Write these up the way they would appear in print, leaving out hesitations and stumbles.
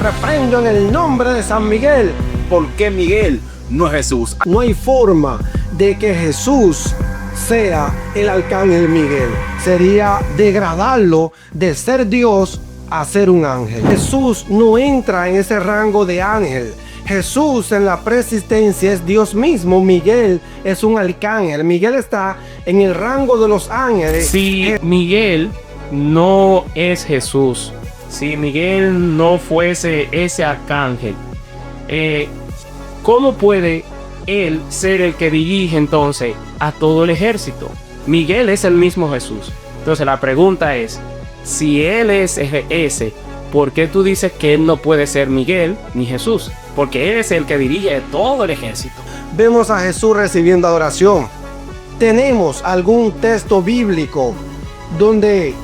reprendo en el nombre de San Miguel. ¿Por qué Miguel, no es Jesús? No hay forma de que Jesús sea el arcángel Miguel. Sería degradarlo de ser Dios a ser un ángel. Jesús no entra en ese rango de ángel. Jesús en la preexistencia es Dios mismo. Miguel es un arcángel. Miguel está en el rango de los ángeles. Si Miguel no es Jesús, si Miguel no fuese ese arcángel, ¿cómo puede él ser el que dirige entonces a todo el ejército? Miguel es el mismo Jesús. Entonces la pregunta es, si él es ese, ¿por qué tú dices que él no puede ser Miguel ni Jesús? Porque él es el que dirige todo el ejército. Vemos a Jesús recibiendo adoración. ¿Tenemos algún texto bíblico donde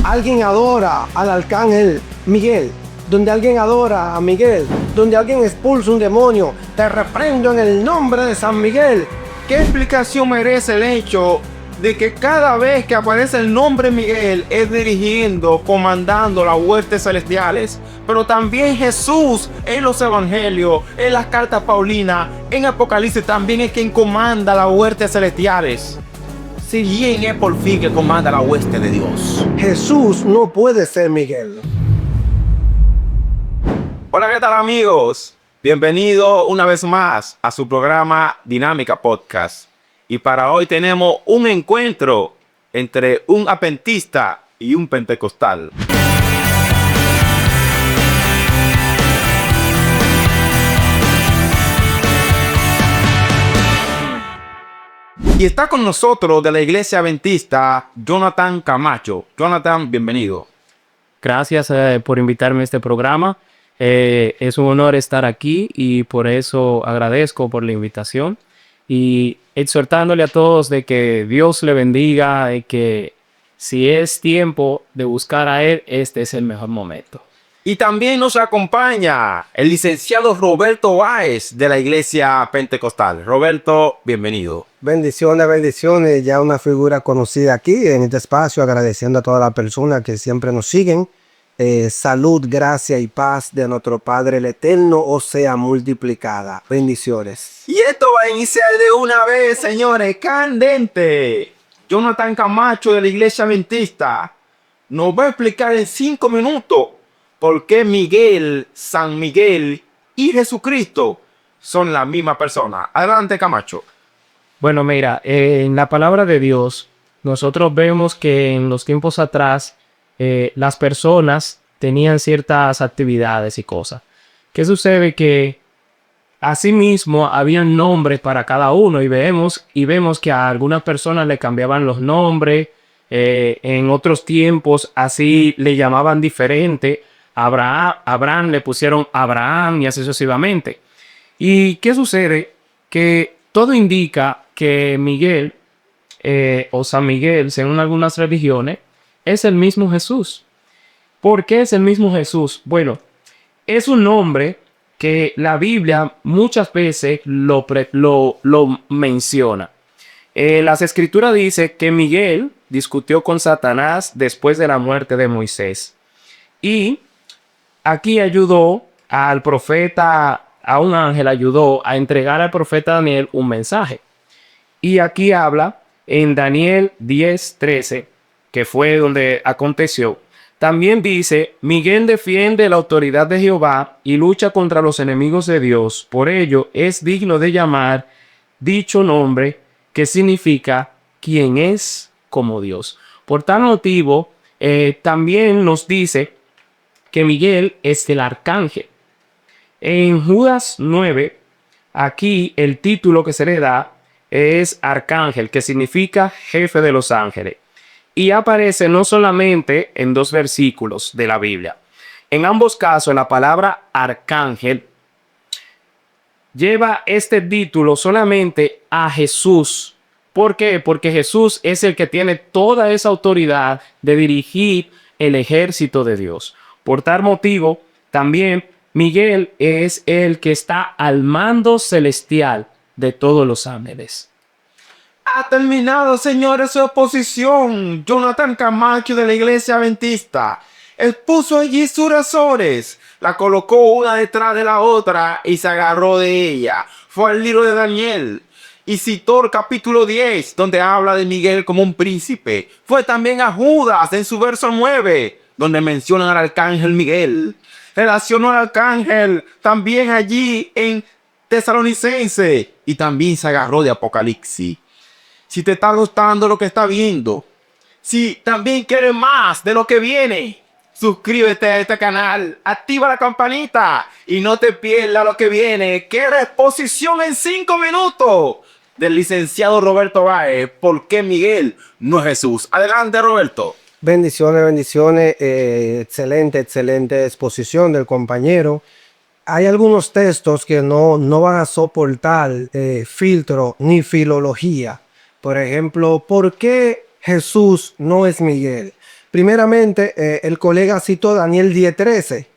alguien adora al arcángel Miguel? Donde alguien adora a Miguel, donde alguien expulsa un demonio. Te reprendo en el nombre de San Miguel. ¿Qué explicación merece el hecho de que cada vez que aparece el nombre Miguel es dirigiendo, comandando las huestes celestiales? Pero también Jesús en los evangelios, en las cartas paulinas, en Apocalipsis también es quien comanda las huestes celestiales. Si bien es por fin que comanda la hueste de Dios. Jesús no puede ser Miguel. Hola, ¿qué tal amigos? Bienvenido una vez más a su programa Dinámica Podcast. Y para hoy tenemos un encuentro entre un adventista y un pentecostal. Y está con nosotros de la iglesia adventista Jonathan Camacho. Jonathan, bienvenido. Gracias por invitarme a este programa. Es un honor estar aquí y por eso agradezco por la invitación. Y exhortándole a todos de que Dios le bendiga y que si es tiempo de buscar a Él, este es el mejor momento. Y también nos acompaña el licenciado Roberto Báez de la iglesia pentecostal. Roberto, bienvenido. Bendiciones, bendiciones. Ya una figura conocida aquí en este espacio, agradeciendo a todas las personas que siempre nos siguen. Salud, gracia y paz de nuestro Padre el Eterno os sea multiplicada. Bendiciones. Y esto va a iniciar de una vez, señores, candente. Jonathan Camacho de la iglesia adventista nos va a explicar en 5 minutos por qué Miguel, San Miguel y Jesucristo son la misma persona. Adelante, Camacho. Bueno, mira, en la palabra de Dios, nosotros vemos que en los tiempos atrás, las personas tenían ciertas actividades y cosas. ¿Qué sucede? Que asimismo habían nombres para cada uno y vemos que a algunas personas le cambiaban los nombres, en otros tiempos así le llamaban diferente. Abraham le pusieron Abraham y así sucesivamente. ¿Y qué sucede? Que todo indica que Miguel o San Miguel, según algunas religiones, es el mismo Jesús. ¿Por qué es el mismo Jesús? Bueno, es un nombre que la Biblia muchas veces lo menciona. Las Escrituras dicen que Miguel discutió con Satanás después de la muerte de Moisés. Y aquí ayudó al profeta, a un ángel ayudó a entregar al profeta Daniel un mensaje. Y aquí habla en Daniel 10:13, que fue donde aconteció. También dice, Miguel defiende la autoridad de Jehová y lucha contra los enemigos de Dios. Por ello es digno de llamar dicho nombre, que significa quien es como Dios. Por tal motivo, también nos dice que Miguel es el arcángel. En Judas 9, aquí el título que se le da es arcángel, que significa jefe de los ángeles. Y aparece no solamente en 2 versículos de la Biblia. En ambos casos, la palabra arcángel lleva este título solamente a Jesús. ¿Por qué? Porque Jesús es el que tiene toda esa autoridad de dirigir el ejército de Dios. Por tal motivo, también Miguel es el que está al mando celestial de todos los ángeles. Ha terminado, señores, su exposición. Jonathan Camacho de la iglesia adventista. Él puso allí sus razones, la colocó una detrás de la otra y se agarró de ella. Fue al libro de Daniel y citó el capítulo 10, donde habla de Miguel como un príncipe. Fue también a Judas en su verso 9, donde mencionan al arcángel Miguel. Relacionó al arcángel también allí en Tesalonicense y también se agarró de Apocalipsis. Si te está gustando lo que está viendo, si también quieres más de lo que viene, suscríbete a este canal, activa la campanita y no te pierdas lo que viene, que es la exposición en 5 minutos del licenciado Roberto Báez. ¿Por qué Miguel no es Jesús? Adelante, Roberto. Bendiciones, bendiciones. Excelente exposición del compañero. Hay algunos textos que no van a soportar filtro ni filología. Por ejemplo, ¿por qué Jesús no es Miguel? Primeramente, el colega citó Daniel 10:13.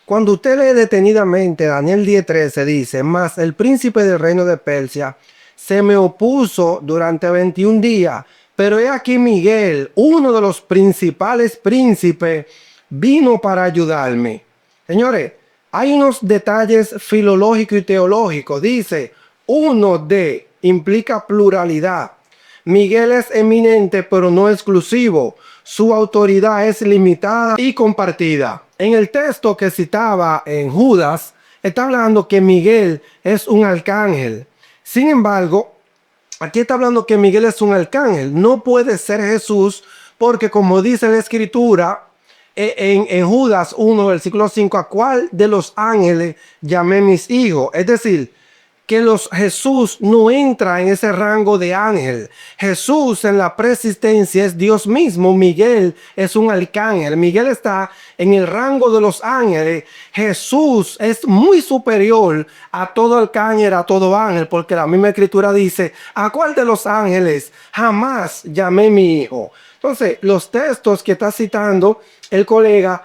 Cuando usted lee detenidamente Daniel 10:13, dice: mas el príncipe del reino de Persia se me opuso durante 21 días, pero he aquí Miguel, uno de los principales príncipes, vino para ayudarme. Señores, hay unos detalles filológicos y teológicos. Dice, uno de implica pluralidad. Miguel es eminente, pero no exclusivo. Su autoridad es limitada y compartida. En el texto que citaba en Judas, está hablando que Miguel es un arcángel. Sin embargo, aquí está hablando que Miguel es un arcángel. No puede ser Jesús, porque como dice la Escritura, en Judas 1, versículo 5, ¿a cuál de los ángeles llamé mis hijos? Es decir, que Jesús no entra en ese rango de ángel. Jesús en la preexistencia es Dios mismo. Miguel es un arcángel. Miguel está en el rango de los ángeles. Jesús es muy superior a todo arcángel, a todo ángel, porque la misma Escritura dice, ¿a cuál de los ángeles jamás llamé mi hijo? Entonces, los textos que está citando el colega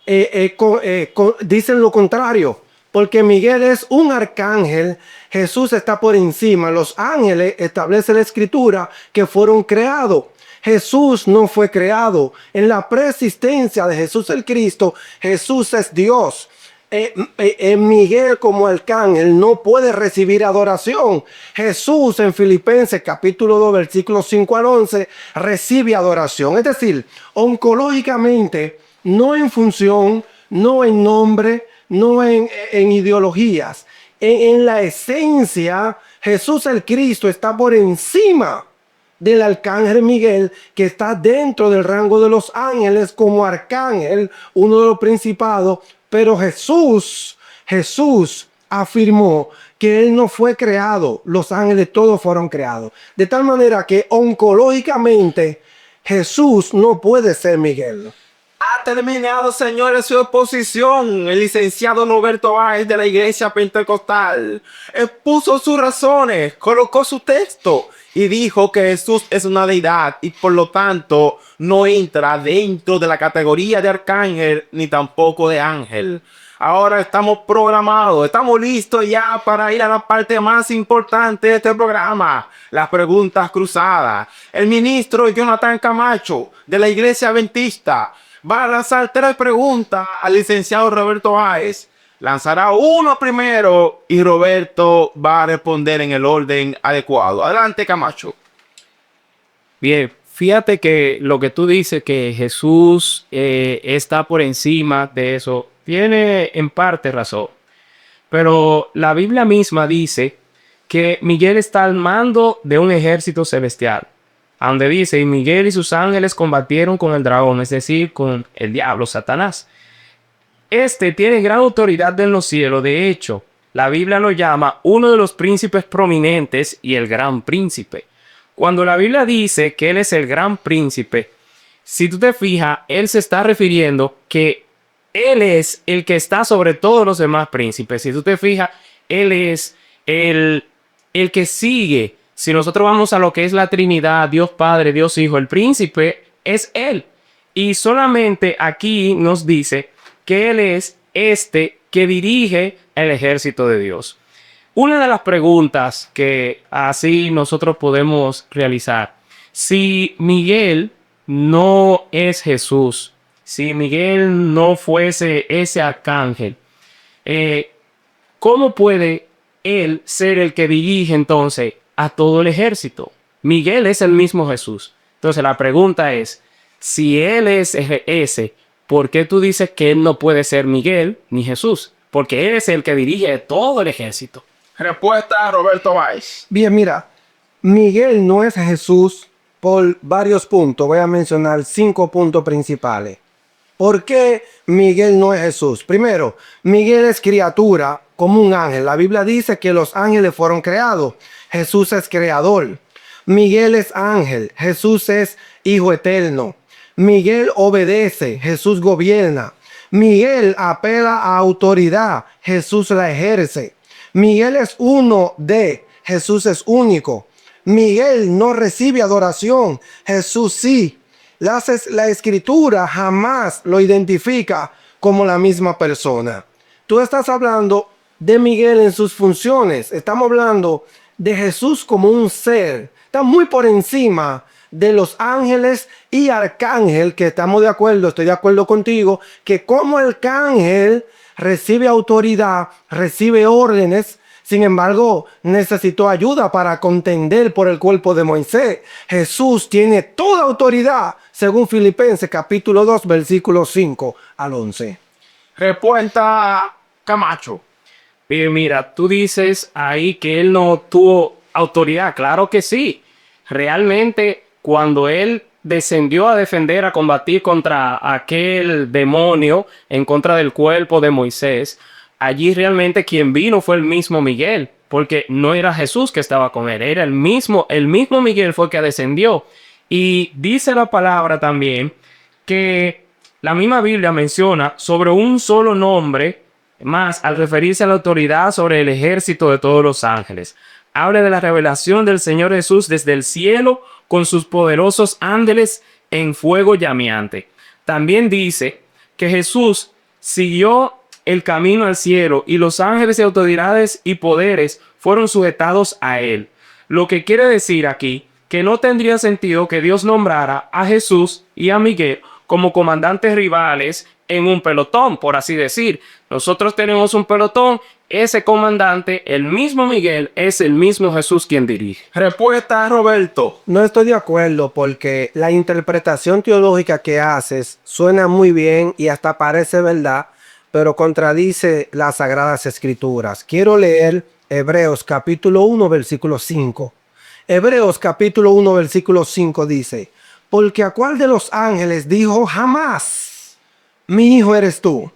dicen lo contrario. Porque Miguel es un arcángel, Jesús está por encima. Los ángeles, establece la Escritura, que fueron creados. Jesús no fue creado. En la preexistencia de Jesús el Cristo, Jesús es Dios. Miguel como arcángel no puede recibir adoración. Jesús en Filipenses capítulo 2 versículos 5 al 11 recibe adoración. Es decir, oncológicamente, no en función, no en nombre, no en ideologías. En la esencia, Jesús el Cristo está por encima del arcángel Miguel, que está dentro del rango de los ángeles como arcángel, uno de los principados. Pero Jesús afirmó que él no fue creado. Los ángeles todos fueron creados. De tal manera que oncológicamente Jesús no puede ser Miguel. Ha terminado, señores, su exposición. El licenciado Roberto Báez de la Iglesia Pentecostal expuso sus razones, colocó su texto y dijo que Jesús es una deidad y por lo tanto no entra dentro de la categoría de arcángel ni tampoco de ángel. Ahora estamos programados, estamos listos ya para ir a la parte más importante de este programa, las preguntas cruzadas. El ministro Jonathan Camacho de la Iglesia Adventista va a lanzar 3 preguntas al licenciado Roberto Báez. Lanzará uno primero y Roberto va a responder en el orden adecuado. Adelante, Camacho. Bien, fíjate que lo que tú dices, que Jesús está por encima de eso, tiene en parte razón. Pero la Biblia misma dice que Miguel está al mando de un ejército celestial. A donde dice, y Miguel y sus ángeles combatieron con el dragón, es decir, con el diablo, Satanás. Este tiene gran autoridad en los cielos. De hecho, la Biblia lo llama uno de los príncipes prominentes y el gran príncipe. Cuando la Biblia dice que él es el gran príncipe, si tú te fijas, él se está refiriendo que él es el que está sobre todos los demás príncipes. Si tú te fijas, él es el que sigue. Si nosotros vamos a lo que es la Trinidad, Dios Padre, Dios Hijo, el príncipe es él. Y solamente aquí nos dice que él es este que dirige el ejército de Dios. Una de las preguntas que así nosotros podemos realizar, si Miguel no es Jesús, si Miguel no fuese ese arcángel, ¿cómo puede él ser el que dirige entonces a todo el ejército? Miguel es el mismo Jesús. Entonces la pregunta es, si él es ese, ¿por qué tú dices que él no puede ser Miguel ni Jesús? Porque él es el que dirige todo el ejército. Respuesta, Roberto Valls. Bien, mira, Miguel no es Jesús por varios puntos. Voy a mencionar 5 puntos principales. ¿Por qué Miguel no es Jesús? Primero, Miguel es criatura como un ángel. La Biblia dice que los ángeles fueron creados. Jesús es creador. Miguel es ángel. Jesús es hijo eterno. Miguel obedece. Jesús gobierna. Miguel apela a autoridad. Jesús la ejerce. Miguel es uno de. Jesús es único. Miguel no recibe adoración. Jesús sí. La escritura jamás lo identifica como la misma persona. Tú estás hablando de Miguel en sus funciones. Estamos hablando de Jesús como un ser. Está muy por encima de los ángeles y arcángel, que estamos de acuerdo, estoy de acuerdo contigo, que como arcángel recibe autoridad, recibe órdenes. Sin embargo, necesitó ayuda para contender por el cuerpo de Moisés. Jesús tiene toda autoridad, según Filipenses capítulo 2, versículos 5 al 11. Respuesta, Camacho. Mira, tú dices ahí que él no tuvo autoridad. Claro que sí. Realmente, cuando él descendió a defender, a combatir contra aquel demonio en contra del cuerpo de Moisés, allí realmente quien vino fue el mismo Miguel, porque no era Jesús que estaba con él, era el mismo Miguel fue que descendió. Y dice la palabra también que la misma Biblia menciona sobre un solo nombre más al referirse a la autoridad sobre el ejército de todos los ángeles. Habla de la revelación del Señor Jesús desde el cielo con sus poderosos ángeles en fuego llameante. También dice que Jesús siguió el camino al cielo y los ángeles y autoridades y poderes fueron sujetados a él. Lo que quiere decir aquí que no tendría sentido que Dios nombrara a Jesús y a Miguel como comandantes rivales en un pelotón, por así decir. Nosotros tenemos un pelotón, ese comandante, el mismo Miguel, es el mismo Jesús quien dirige. Respuesta, Roberto. No estoy de acuerdo porque la interpretación teológica que haces suena muy bien y hasta parece verdad, pero contradice las Sagradas Escrituras. Quiero leer Hebreos capítulo 1, versículo 5. Hebreos capítulo 1, versículo 5 dice: porque a cuál de los ángeles dijo jamás, mi hijo eres tú,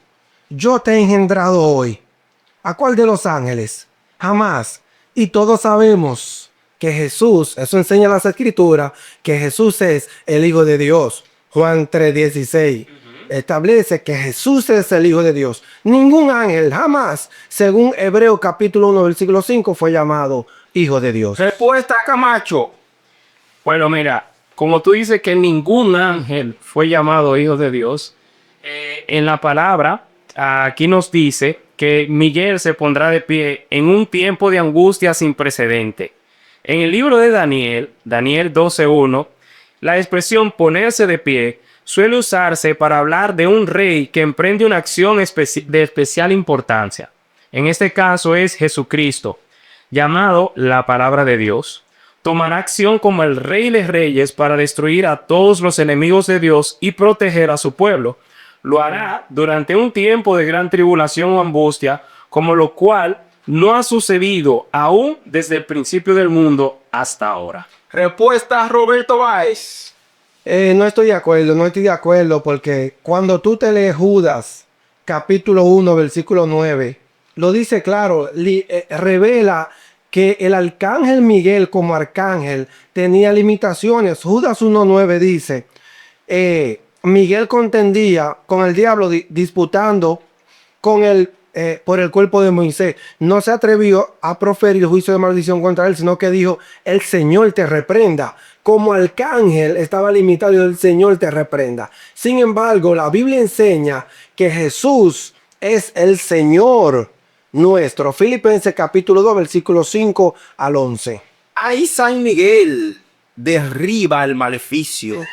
yo te he engendrado hoy. ¿A cuál de los ángeles? Jamás. Y todos sabemos que Jesús, eso enseña las Escrituras, que Jesús es el Hijo de Dios. Juan 3:16 establece que Jesús es el Hijo de Dios. Ningún ángel jamás, según Hebreos capítulo 1, versículo 5, fue llamado Hijo de Dios. Respuesta, Camacho. Bueno, mira, como tú dices que ningún ángel fue llamado Hijo de Dios, en la palabra aquí nos dice que Miguel se pondrá de pie en un tiempo de angustia sin precedente. En el libro de Daniel, Daniel 12:1, la expresión ponerse de pie suele usarse para hablar de un rey que emprende una acción de especial importancia. En este caso es Jesucristo, llamado la palabra de Dios. Tomará acción como el rey de reyes para destruir a todos los enemigos de Dios y proteger a su pueblo. Lo hará durante un tiempo de gran tribulación o angustia, como lo cual no ha sucedido aún desde el principio del mundo hasta ahora. Respuesta, Roberto Valls. No estoy de acuerdo porque cuando tú te lees Judas capítulo 1 versículo 9, lo dice claro, revela que el arcángel Miguel como arcángel tenía limitaciones. Judas 1:9 dice, Miguel contendía con el diablo disputando con por el cuerpo de Moisés. No se atrevió a proferir juicio de maldición contra él, sino que dijo, el Señor te reprenda. Como arcángel estaba limitado y el Señor te reprenda. Sin embargo, la Biblia enseña que Jesús es el Señor nuestro. Filipenses capítulo 2, versículos 5 al 11. Ahí San Miguel derriba el maleficio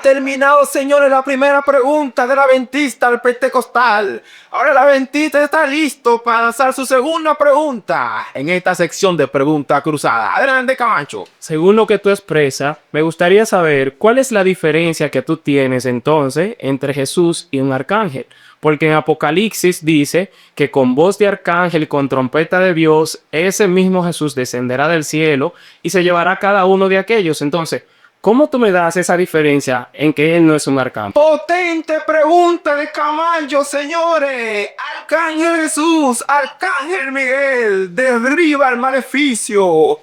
Terminado, señores, la primera pregunta del adventista al pentecostal. Ahora el adventista está listo para lanzar su segunda pregunta en esta sección de pregunta cruzada. Adelante, Camacho. Según lo que tú expresas, me gustaría saber cuál es la diferencia que tú tienes entonces entre Jesús y un arcángel. Porque en Apocalipsis dice que con voz de arcángel y con trompeta de Dios, ese mismo Jesús descenderá del cielo y se llevará a cada uno de aquellos. Entonces, ¿cómo tú me das esa diferencia en que él no es un arcángel? Potente pregunta de Camacho, señores. Arcángel Jesús, Arcángel Miguel, derriba el maleficio.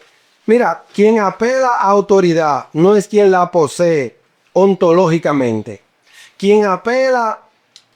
Mira, quien apela a autoridad no es quien la posee ontológicamente. Quien apela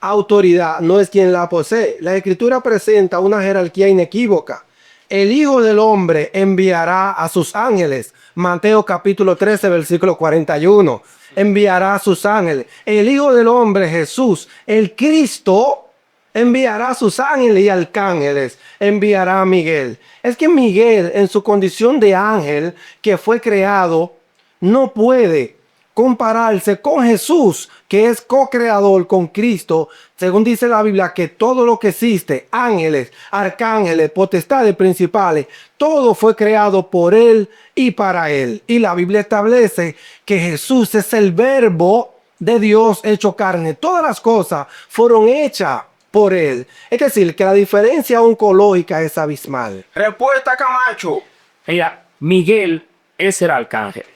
a autoridad no es quien la posee. La Escritura presenta una jerarquía inequívoca. El Hijo del Hombre enviará a sus ángeles. Mateo capítulo 13, versículo 41. Enviará a sus ángeles. El Hijo del Hombre, Jesús, el Cristo, enviará a sus ángeles y arcángeles. Enviará a Miguel. Es que Miguel, en su condición de ángel que fue creado, no puede compararse con Jesús, que es co-creador con Cristo, según dice la Biblia, que todo lo que existe, ángeles, arcángeles, potestades principales, todo fue creado por Él y para Él. Y la Biblia establece que Jesús es el verbo de Dios hecho carne. Todas las cosas fueron hechas por Él. Es decir, que la diferencia oncológica es abismal. Respuesta, Camacho. Mira, Miguel es el arcángel.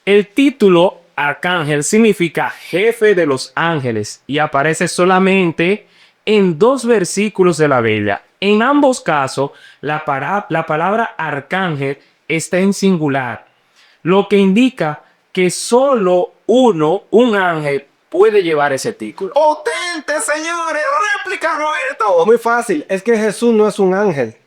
El título arcángel significa jefe de los ángeles y aparece solamente en 2 versículos de la Biblia. En ambos casos, la palabra arcángel está en singular, lo que indica que solo un ángel, puede llevar ese título. Potente, señores. Réplica, Roberto. Muy fácil, es que Jesús no es un ángel.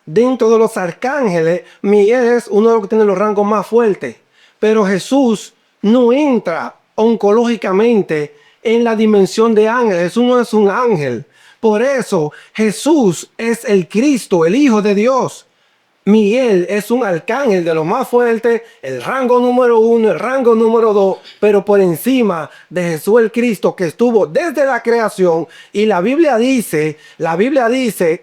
Dentro de los arcángeles, Miguel es uno de los que tiene los rangos más fuertes, pero Jesús no entra oncológicamente en la dimensión de ángel. Jesús no es un ángel. Por eso Jesús es el Cristo, el Hijo de Dios. Miguel es un arcángel de los más fuertes, el rango número 1, el rango número 2, pero por encima de Jesús el Cristo, que estuvo desde la creación. Y la Biblia dice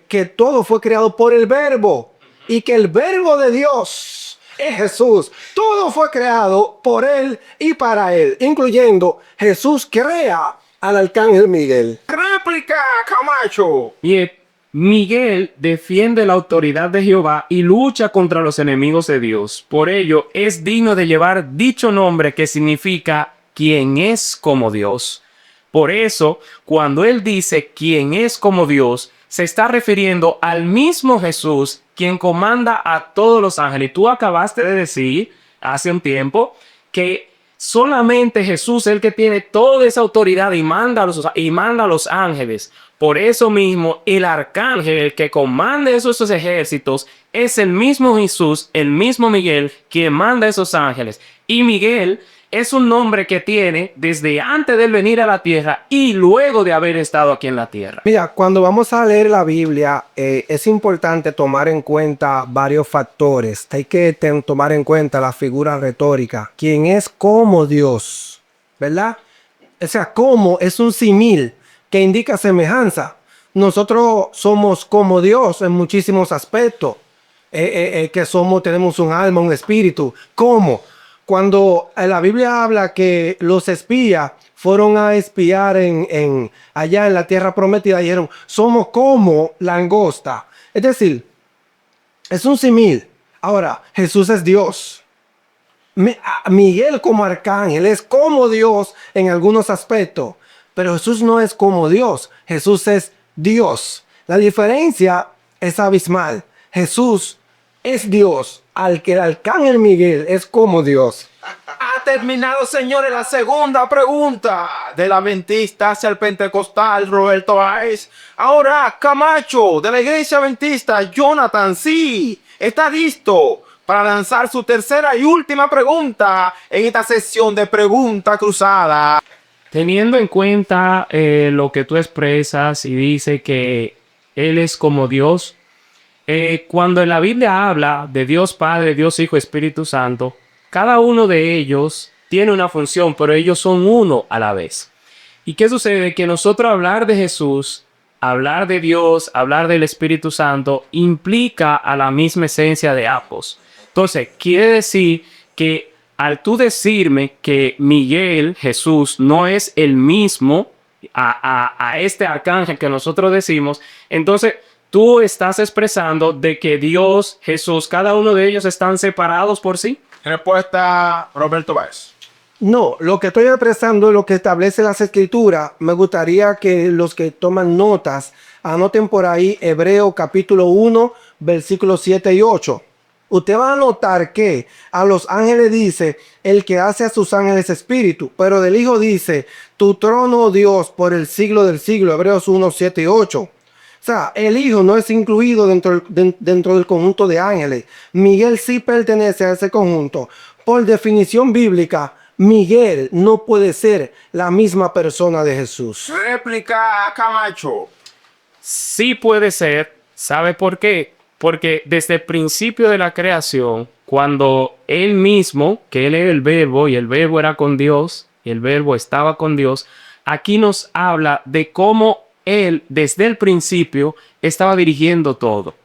que todo fue creado por el Verbo y que el Verbo de Dios es Jesús. Todo fue creado por Él y para Él, incluyendo Jesús crea al arcángel Miguel. Réplica, Camacho. Y Miguel defiende la autoridad de Jehová y lucha contra los enemigos de Dios. Por ello, es digno de llevar dicho nombre que significa quien es como Dios. Por eso, cuando él dice quien es como Dios, se está refiriendo al mismo Jesús, quien comanda a todos los ángeles. Y tú acabaste de decir hace un tiempo que solamente Jesús es el que tiene toda esa autoridad y manda a los ángeles. Por eso mismo, el arcángel, el que comanda esos ejércitos, es el mismo Jesús, el mismo Miguel, quien manda a esos ángeles. Y Miguel es un nombre que tiene desde antes de venir a la tierra y luego de haber estado aquí en la tierra. Mira, cuando vamos a leer la Biblia, es importante tomar en cuenta varios factores. Hay que tomar en cuenta la figura retórica. ¿Quién es como Dios? ¿Verdad? O sea, como es un símil que indica semejanza. Nosotros somos como Dios en muchísimos aspectos. Tenemos un alma, un espíritu. ¿Cómo? Cuando la Biblia habla que los espías fueron a espiar allá en la tierra prometida, dijeron, somos como langosta. Es decir, es un símil. Ahora, Jesús es Dios. Miguel como arcángel es como Dios en algunos aspectos, pero Jesús no es como Dios. Jesús es Dios. La diferencia es abismal. Jesús es Dios, al que el arcángel Miguel es como Dios. Ha terminado, señores, la segunda pregunta del adventista hacia el pentecostal Roberto Báez. Ahora, Camacho, de la iglesia adventista, Jonathan, sí, está listo para lanzar su tercera y última pregunta en esta sesión de pregunta cruzada. Teniendo en cuenta lo que tú expresas y dice que Él es como Dios, cuando en la Biblia habla de Dios Padre, Dios Hijo, Espíritu Santo, cada uno de ellos tiene una función, pero ellos son uno a la vez. ¿Y qué sucede? Que nosotros hablar de Jesús, hablar de Dios, hablar del Espíritu Santo, implica a la misma esencia de ambos. Entonces, quiere decir que al tú decirme que Miguel, Jesús, no es el mismo a este arcángel que nosotros decimos, entonces tú estás expresando de que Dios, Jesús, cada uno de ellos están separados por sí. Respuesta, Roberto Báez. No, lo que estoy expresando es lo que establece las escrituras. Me gustaría que los que toman notas anoten por ahí Hebreo capítulo 1, versículos 7 y 8. Usted va a notar que a los ángeles dice, el que hace a sus ángeles espíritu, pero del Hijo dice, tu trono, oh Dios, por el siglo del siglo, Hebreos 1, 7 y 8. O sea, el Hijo no es incluido dentro del conjunto de ángeles. Miguel sí pertenece a ese conjunto. Por definición bíblica, Miguel no puede ser la misma persona de Jesús. Réplica, Camacho. Sí puede ser. ¿Sabe por qué? Porque desde el principio de la creación, cuando él mismo, que él era el verbo y el verbo era con Dios, y el verbo estaba con Dios, aquí nos habla de cómo él desde el principio estaba dirigiendo todo.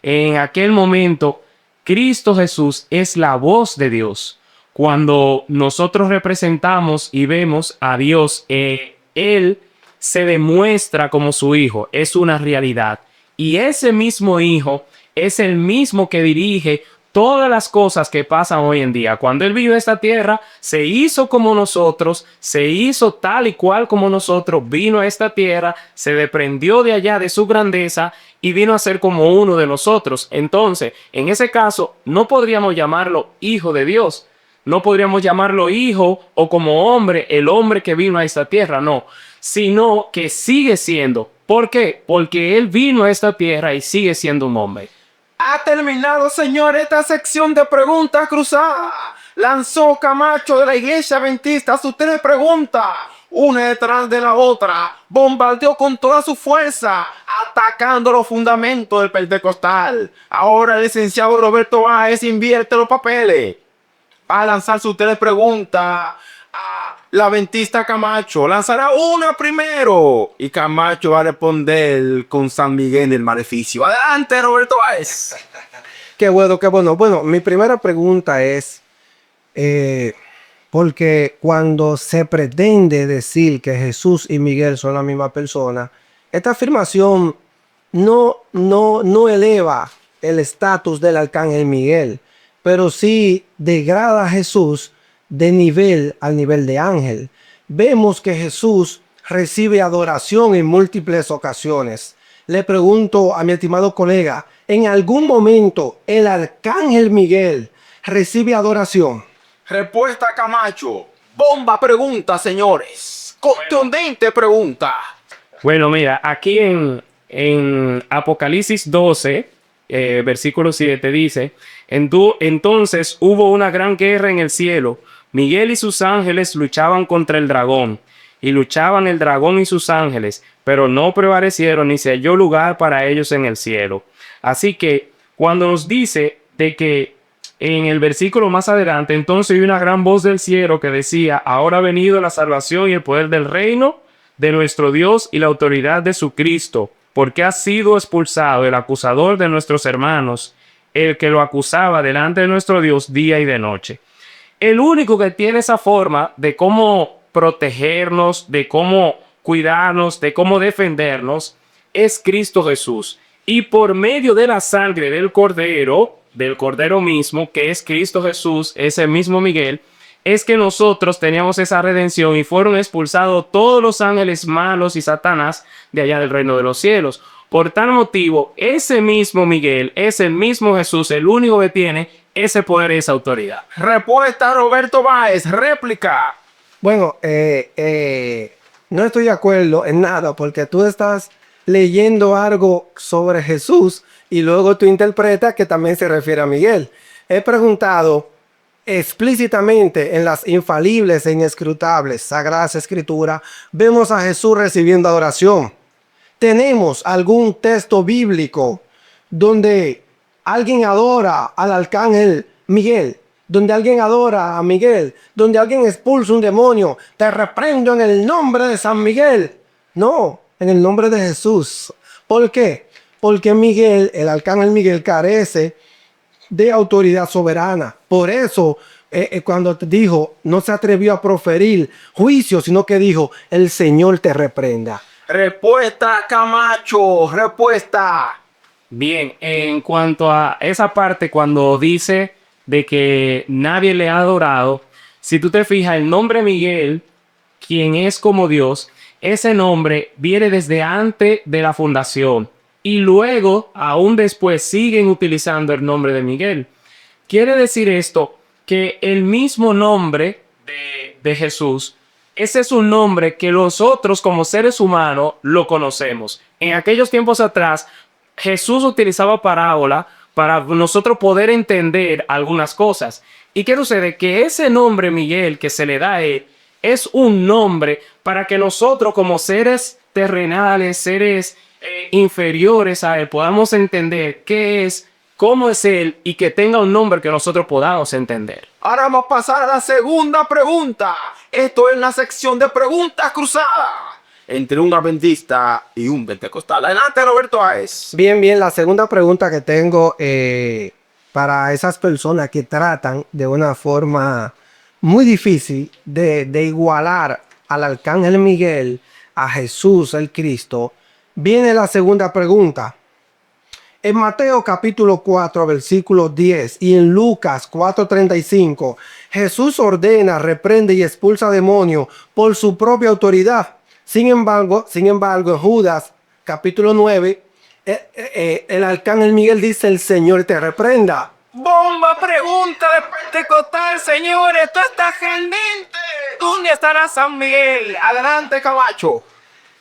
En aquel momento, Cristo Jesús es la voz de Dios. Cuando nosotros representamos y vemos a Dios, Él se demuestra como su Hijo, es una realidad. Y ese mismo Hijo es el mismo que dirige todas las cosas que pasan hoy en día. Cuando Él vino a esta tierra, se hizo como nosotros, se hizo tal y cual como nosotros, vino a esta tierra, se desprendió de allá de su grandeza y vino a ser como uno de nosotros. Entonces, en ese caso, no podríamos llamarlo Hijo de Dios. No podríamos llamarlo hijo o como hombre, el hombre que vino a esta tierra, no. Sino que sigue siendo. ¿Por qué? Porque Él vino a esta tierra y sigue siendo un hombre. Ha terminado, señor, esta sección de preguntas cruzadas. Lanzó Camacho de la Iglesia Adventista sus 3 preguntas, una detrás de la otra. Bombardeó con toda su fuerza, atacando los fundamentos del pentecostal. Ahora el licenciado Roberto Báez invierte los papeles. Va a lanzar sus 3 preguntas a la adventista Camacho. Lanzará una primero y Camacho va a responder con San Miguel del Maleficio. Adelante, Roberto Báez. Qué bueno, qué bueno. Bueno, mi primera pregunta es, porque cuando se pretende decir que Jesús y Miguel son la misma persona, esta afirmación no eleva el estatus del arcángel Miguel, pero sí degrada a Jesús de nivel al nivel de ángel. Vemos que Jesús recibe adoración en múltiples ocasiones. Le pregunto a mi estimado colega, ¿en algún momento el arcángel Miguel recibe adoración? Respuesta Camacho. Bomba pregunta, señores. Contundente pregunta. Bueno, mira, aquí en Apocalipsis 12, versículo 7 dice, entonces hubo una gran guerra en el cielo. Miguel y sus ángeles luchaban contra el dragón, y luchaban el dragón y sus ángeles, pero no prevalecieron ni se halló lugar para ellos en el cielo. Así que cuando nos dice de que en el versículo más adelante, entonces oí una gran voz del cielo que decía, ahora ha venido la salvación y el poder del reino de nuestro Dios y la autoridad de su Cristo, porque ha sido expulsado el acusador de nuestros hermanos, el que lo acusaba delante de nuestro Dios día y de noche. El único que tiene esa forma de cómo protegernos, de cómo cuidarnos, de cómo defendernos, es Cristo Jesús. Y por medio de la sangre del Cordero mismo, que es Cristo Jesús, ese mismo Miguel, es que nosotros teníamos esa redención y fueron expulsados todos los ángeles malos y Satanás de allá del reino de los cielos. Por tal motivo, ese mismo Miguel, es el mismo Jesús, el único que tiene ese poder y esa autoridad. Respuesta Roberto Báez. Réplica. Bueno, no estoy de acuerdo en nada porque tú estás leyendo algo sobre Jesús y luego tú interpretas que también se refiere a Miguel. He preguntado explícitamente en las infalibles e inescrutables Sagradas Escrituras, vemos a Jesús recibiendo adoración. ¿Tenemos algún texto bíblico donde alguien adora al arcángel Miguel? donde alguien adora a Miguel, donde alguien expulsa un demonio, te reprendo en el nombre de San Miguel. No, en el nombre de Jesús. ¿Por qué? Porque Miguel, el arcángel Miguel, carece de autoridad soberana. Por eso, cuando te dijo, no se atrevió a proferir juicio, sino que dijo, el Señor te reprenda. Respuesta, Camacho, respuesta. Bien, en cuanto a esa parte, cuando dice de que nadie le ha adorado, si tú te fijas, el nombre Miguel, quien es como Dios, ese nombre viene desde antes de la fundación y luego, aún después, siguen utilizando el nombre de Miguel. Quiere decir esto que el mismo nombre de Jesús, ese es un nombre que nosotros como seres humanos lo conocemos. En aquellos tiempos atrás, Jesús utilizaba parábola para nosotros poder entender algunas cosas. ¿Y qué sucede? Que ese nombre Miguel que se le da a él es un nombre para que nosotros como seres terrenales, seres inferiores a él, podamos entender qué es, cómo es él y que tenga un nombre que nosotros podamos entender. Ahora vamos a pasar a la segunda pregunta. Esto es la sección de preguntas cruzadas entre un adventista y un pentecostal. Adelante, Roberto Báez. Bien, bien, la segunda pregunta que tengo para esas personas que tratan de una forma muy difícil de igualar al arcángel Miguel, a Jesús el Cristo, viene la segunda pregunta. En Mateo capítulo 4, versículo 10 y en Lucas 4:35, Jesús ordena, reprende y expulsa demonios por su propia autoridad. Sin embargo, en Judas capítulo 9, el arcángel Miguel dice, el Señor te reprenda. Bomba pregunta de pentecostal, señores. Esto está candente. ¿Dónde estará San Miguel? Adelante, Camacho.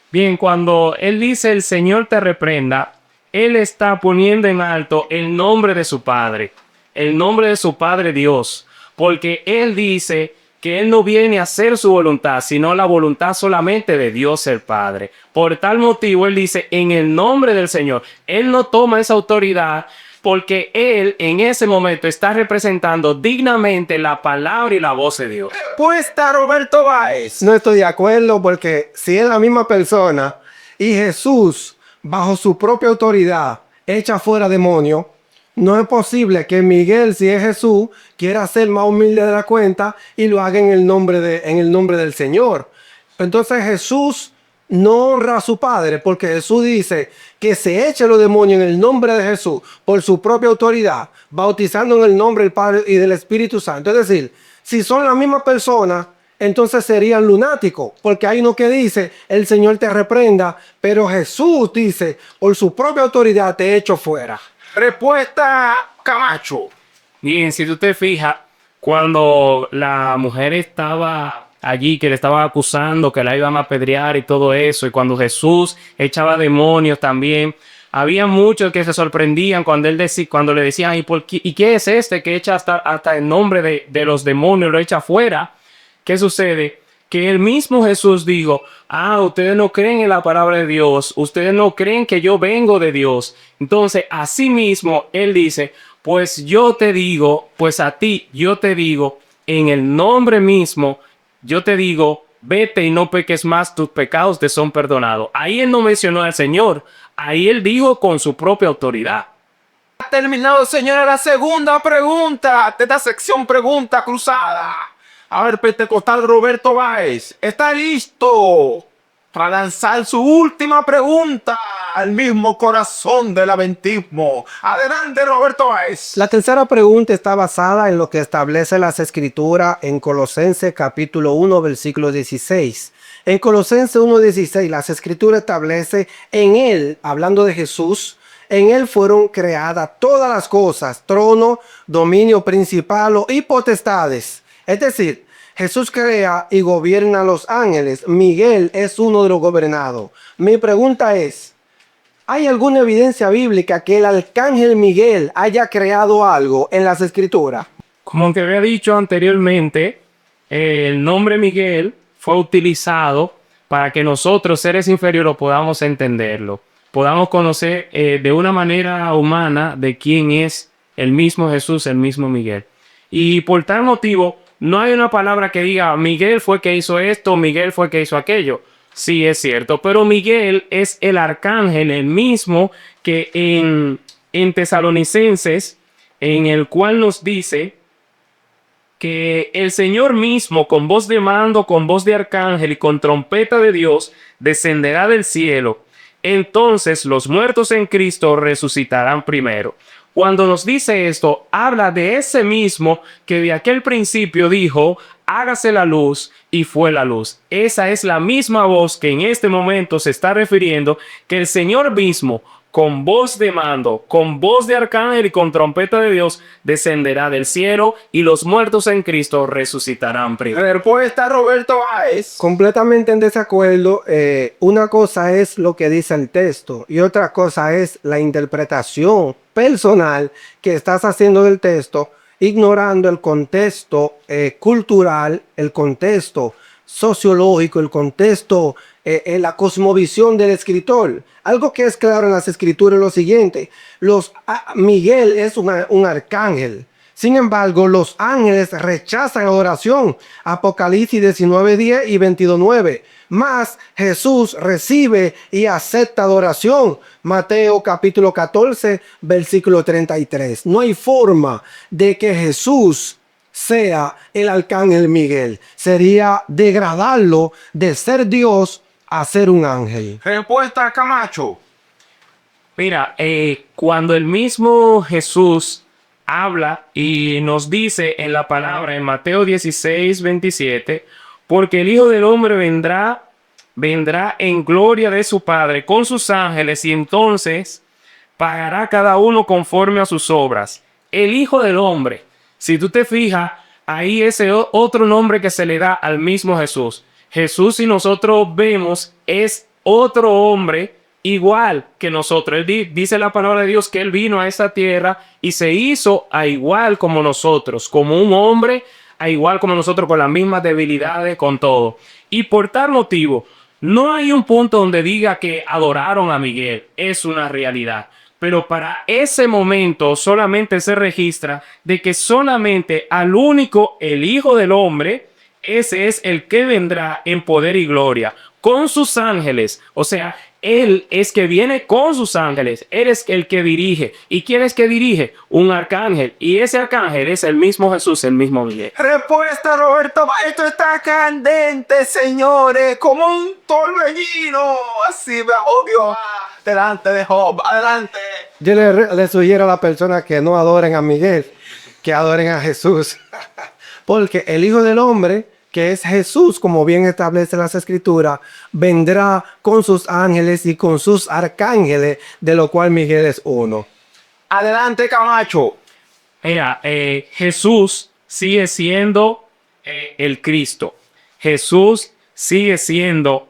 Bien, cuando él dice el Señor te reprenda, él está poniendo en alto el nombre de su Padre, el nombre de su Padre Dios, porque él dice que él no viene a hacer su voluntad, sino la voluntad solamente de Dios el Padre. Por tal motivo, él dice en el nombre del Señor. Él no toma esa autoridad porque él en ese momento está representando dignamente la palabra y la voz de Dios. Respuesta, Roberto Báez. No estoy de acuerdo porque si es la misma persona y Jesús, bajo su propia autoridad, echa fuera demonios, no es posible que Miguel, si es Jesús, quiera ser más humilde de la cuenta y lo haga en el nombre del Señor. Entonces Jesús no honra a su Padre porque Jesús dice que se eche los demonios en el nombre de Jesús por su propia autoridad, bautizando en el nombre del Padre y del Espíritu Santo. Es decir, si son la misma persona, entonces serían lunáticos, porque hay uno que dice, el Señor te reprenda, pero Jesús dice, por su propia autoridad te echo fuera. Respuesta, Camacho. Bien, si tú te fijas, cuando la mujer estaba allí, que le estaban acusando, que la iban a apedrear y todo eso, y cuando Jesús echaba demonios también, había muchos que se sorprendían cuando cuando le decían, ¿y qué es este que echa hasta el nombre de los demonios, lo echa fuera? ¿Qué sucede? Que el mismo Jesús dijo, ustedes no creen en la palabra de Dios, ustedes no creen que yo vengo de Dios. Entonces, así mismo, él dice, pues yo te digo, pues a ti yo te digo, en el nombre mismo, yo te digo, vete y no peques más, tus pecados te son perdonados. Ahí él no mencionó al Señor, ahí él dijo con su propia autoridad. Ha terminado, señora, la segunda pregunta de esta sección pregunta cruzada. A ver, pentecostal Roberto Báez, ¿está listo para lanzar su última pregunta al mismo corazón del adventismo? Adelante, Roberto Báez. La tercera pregunta está basada en lo que establece las Escrituras en Colosenses capítulo 1, versículo 16. En Colosenses 1:16, las Escrituras establece en él, hablando de Jesús, en él fueron creadas todas las cosas, trono, dominio, principado y potestades. Es decir, Jesús crea y gobierna a los ángeles. Miguel es uno de los gobernados. Mi pregunta es, ¿hay alguna evidencia bíblica que el arcángel Miguel haya creado algo en las Escrituras? Como te había dicho anteriormente, el nombre Miguel fue utilizado para que nosotros, seres inferiores, podamos entenderlo. Podamos conocer de una manera humana de quién es el mismo Jesús, el mismo Miguel. Y por tal motivo, no hay una palabra que diga Miguel fue que hizo esto, Miguel fue que hizo aquello. Sí, es cierto, pero Miguel es el arcángel, el mismo que en Tesalonicenses, en el cual nos dice que el Señor mismo, con voz de mando, con voz de arcángel y con trompeta de Dios, descenderá del cielo. Entonces los muertos en Cristo resucitarán primero. Cuando nos dice esto, habla de ese mismo que de aquel principio dijo, hágase la luz, y fue la luz. Esa es la misma voz que en este momento se está refiriendo, que el Señor mismo, con voz de mando, con voz de arcángel y con trompeta de Dios, descenderá del cielo y los muertos en Cristo resucitarán primero. Respuesta, Roberto Báez. Completamente en desacuerdo. Una cosa es lo que dice el texto y otra cosa es la interpretación personal que estás haciendo del texto, ignorando el contexto cultural, el contexto sociológico, el contexto, la cosmovisión del escritor. Algo que es claro en las escrituras es lo siguiente: Miguel es un arcángel. Sin embargo, los ángeles rechazan adoración. Apocalipsis 19:10 y 22:9. Mas Jesús recibe y acepta adoración. Mateo capítulo 14, versículo 33. No hay forma de que Jesús sea el arcángel Miguel. Sería degradarlo de ser Dios a ser un ángel. Respuesta, Camacho. Mira, cuando el mismo Jesús habla y nos dice en la palabra en Mateo 16:27, porque el Hijo del Hombre vendrá en gloria de su Padre con sus ángeles y entonces pagará cada uno conforme a sus obras. El Hijo del Hombre, si tú te fijas, ahí ese otro nombre que se le da al mismo Jesús. Jesús, si nosotros vemos, es otro hombre igual que nosotros. Dice la palabra de Dios que Él vino a esta tierra y se hizo a igual como nosotros, como un hombre, a igual como nosotros, con las mismas debilidades, con todo. Y por tal motivo, no hay un punto donde diga que adoraron a Miguel. Es una realidad. Pero para ese momento solamente se registra de que solamente al único, el Hijo del Hombre, ese es el que vendrá en poder y gloria con sus ángeles. O sea, Él es que viene con sus ángeles. Él es el que dirige. ¿Y quién es que dirige? Un arcángel. Y ese arcángel es el mismo Jesús, el mismo Miguel. Respuesta, Roberto Báez. Esto está candente, señores, como un torbellino. Así me obvio. Delante de Job. Adelante. Yo le sugiero a las personas que no adoren a Miguel, que adoren a Jesús. Porque el Hijo del Hombre, que es Jesús, como bien establece las Escrituras, vendrá con sus ángeles y con sus arcángeles, de lo cual Miguel es uno. Adelante, Camacho. Mira, Jesús sigue siendo el Cristo. Jesús sigue siendo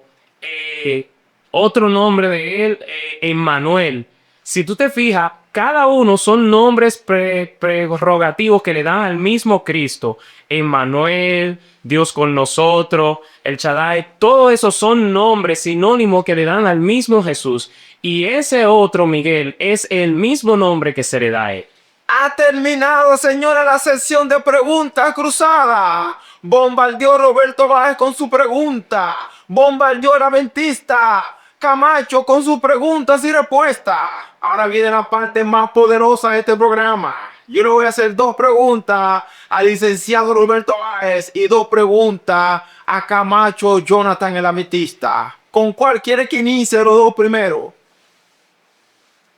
otro nombre de Él, Emmanuel. Si tú te fijas, cada uno son nombres prerrogativos que le dan al mismo Cristo. Emmanuel, Dios con nosotros, el Shaddai, todo eso son nombres sinónimos que le dan al mismo Jesús. Y ese otro Miguel es el mismo nombre que se le da a él. Ha terminado, señora, la sesión de preguntas cruzadas. Bombardeó Roberto Báez con su pregunta. Bombardeó el adventista Camacho con sus preguntas y respuestas. Ahora viene la parte más poderosa de este programa. Yo le voy a hacer dos preguntas al licenciado Roberto Báez y dos preguntas a Camacho Jonathan el adventista. ¿Con cuál quiere que inicie los dos primeros?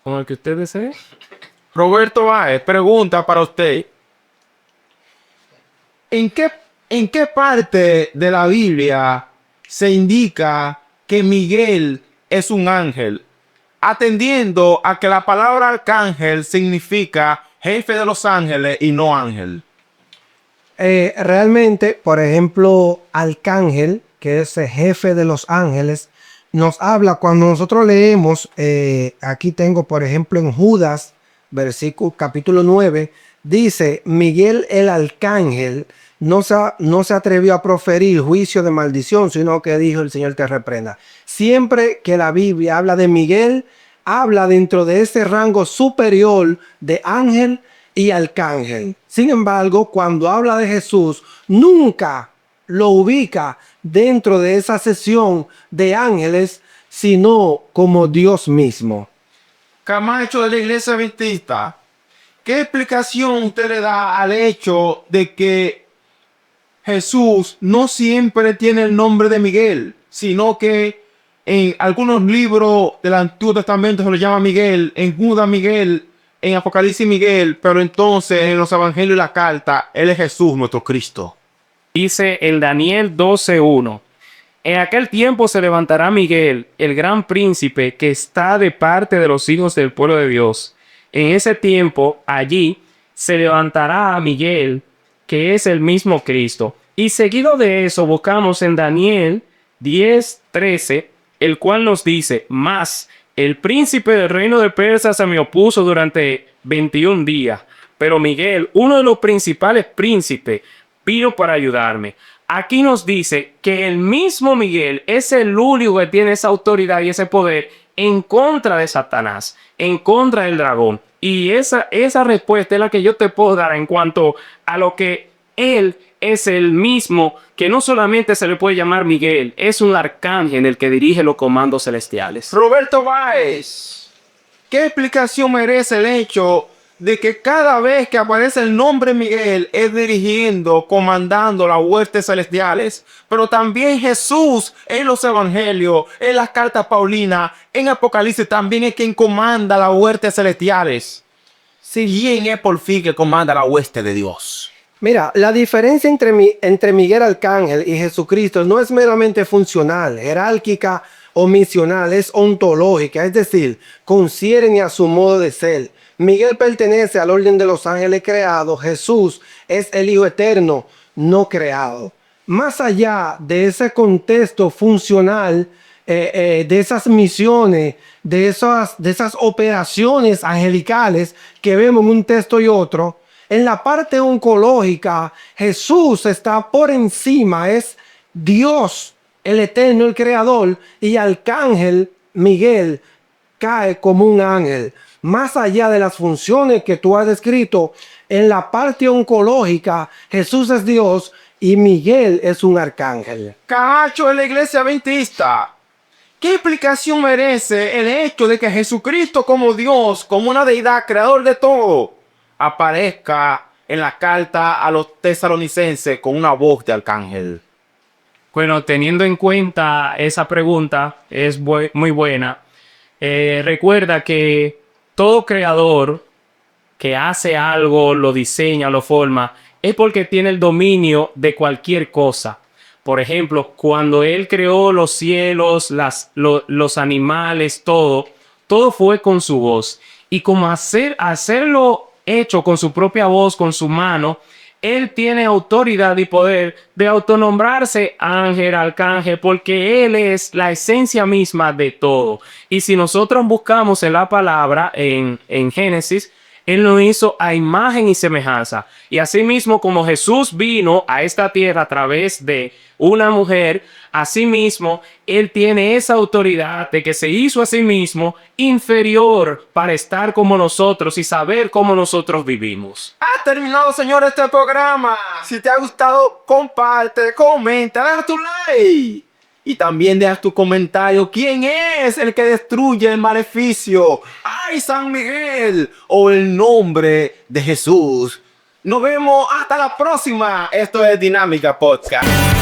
¿Con el que usted desee? Roberto Báez, pregunta para usted. ¿En qué parte de la Biblia se indica que Miguel es un ángel? Atendiendo a que la palabra arcángel significa jefe de los ángeles y no ángel. Realmente, por ejemplo, arcángel, que es el jefe de los ángeles, nos habla cuando nosotros leemos, aquí tengo por ejemplo en Judas, versículo capítulo 9, dice: Miguel el arcángel no se atrevió a proferir juicio de maldición, sino que dijo: el Señor te reprenda. Siempre que la Biblia habla de Miguel, habla dentro de ese rango superior de ángel y arcángel. Sin embargo, cuando habla de Jesús, nunca lo ubica dentro de esa sesión de ángeles, sino como Dios mismo. Camacho de la Iglesia Adventista, ¿qué explicación usted le da al hecho de que Jesús no siempre tiene el nombre de Miguel, sino que en algunos libros del Antiguo Testamento se lo llama Miguel, en Judas Miguel, en Apocalipsis Miguel, pero entonces en los Evangelios y la carta, Él es Jesús, nuestro Cristo? Dice el Daniel 12:1. En aquel tiempo se levantará Miguel, el gran príncipe, que está de parte de los hijos del pueblo de Dios. En ese tiempo, allí, se levantará a Miguel, que es el mismo Cristo. Y seguido de eso, buscamos en Daniel 10:13, el cual nos dice: Mas el príncipe del reino de Persia se me opuso durante 21 días. Pero Miguel, uno de los principales príncipes, vino para ayudarme. Aquí nos dice que el mismo Miguel es el único que tiene esa autoridad y ese poder en contra de Satanás, en contra del dragón. Y esa respuesta es la que yo te puedo dar en cuanto a lo que él es el mismo, que no solamente se le puede llamar Miguel, es un arcángel el que dirige los comandos celestiales. Roberto Báez, ¿qué explicación merece el hecho de que cada vez que aparece el nombre Miguel es dirigiendo, comandando las huestes celestiales? Pero también Jesús en los evangelios, en las cartas paulinas, en Apocalipsis también es quien comanda las huestes celestiales. Si ¿quién es por fin que comanda la hueste de Dios? Mira, la diferencia entre Miguel Arcángel y Jesucristo no es meramente funcional, jerárquica o misional, es ontológica, es decir, concierne a su modo de ser. Miguel pertenece al orden de los ángeles creados, Jesús es el Hijo eterno, no creado. Más allá de ese contexto funcional, de esas misiones, de esas operaciones angelicales que vemos en un texto y otro, en la parte oncológica, Jesús está por encima, es Dios, el eterno, el creador, y Arcángel Miguel cae como un ángel. Más allá de las funciones que tú has descrito, en la parte oncológica, Jesús es Dios y Miguel es un arcángel. Cacho de la Iglesia Adventista, ¿qué explicación merece el hecho de que Jesucristo como Dios, como una deidad, creador de todo, aparezca en la carta a los tesalonicenses con una voz de arcángel? Bueno, teniendo en cuenta esa pregunta, es muy buena. Recuerda que todo creador que hace algo, lo diseña, lo forma, es porque tiene el dominio de cualquier cosa. Por ejemplo, cuando él creó los cielos, los animales, todo fue con su voz. Y como hacerlo hecho con su propia voz, con su mano, él tiene autoridad y poder de autonombrarse ángel, arcángel, porque él es la esencia misma de todo. Y si nosotros buscamos en la palabra, en Génesis, él lo hizo a imagen y semejanza. Y asimismo, como Jesús vino a esta tierra a través de una mujer, asimismo, él tiene esa autoridad de que se hizo a sí mismo inferior para estar como nosotros y saber cómo nosotros vivimos. Ha terminado, señor, este programa. Si te ha gustado, comparte, comenta, deja tu like. Y también deja tu comentario. ¿Quién es el que destruye el maleficio? ¡Ay, San Miguel! O el nombre de Jesús. Nos vemos hasta la próxima. Esto es Dinámica Podcast.